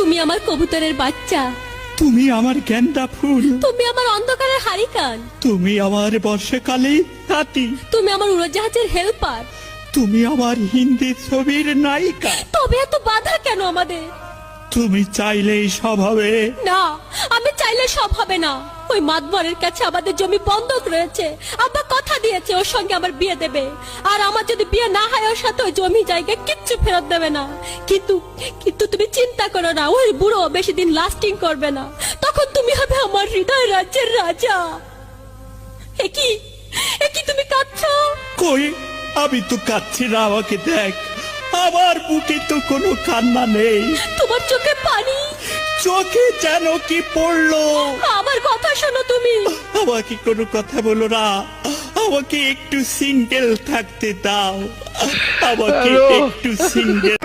তুমি আমার কবুতরের বাচ্চা, তুমি আমার গেন্দা ফুল, তুমি আমার অন্ধকারের হারিকান, তুমি আমার বর্ষাকালে হাতি, তুমি আমার উড়োজাহাজের হেল্পার। তুমি আমার হিন্দি ছবির নায়িকা। তবে এত বাধা কেন আমাদের? তুমি চাইলেই সব হবে। না, আমি চাইলে সব হবে না। ওই মাতবরের কাছে আমাদের জমি বন্ধক রয়েছে। আব্বা কথা দিয়েছে ওর সঙ্গে আমার বিয়ে দেবে, আর আমার যদি বিয়ে না হয় ওর সাথে ওই জমি জায়গা কিচ্ছু ফেরত দেবে না। কিন্তু কিন্তু তুমি চিন্তা করো না, ওই বুড়ো বেশি দিন লাস্টিং করবে না। তখন তুমি হবে আমার হৃদয় রাজ্যের রাজা। একি একি তুমি কাঁদছো? কই, আমি তো কাঁদছি না, আমাকে দেখ। আমার বুকে তো কোনো কান্না নেই। তোমার চোখে পানি। চোখে যেন কি পড়লো। আমার কথা শোনো তুমি। আমাকে কোনো কথা বলো না, আমাকে একটু সিঙ্গেল থাকতে দাও, আমাকে একটু সিঙ্গেল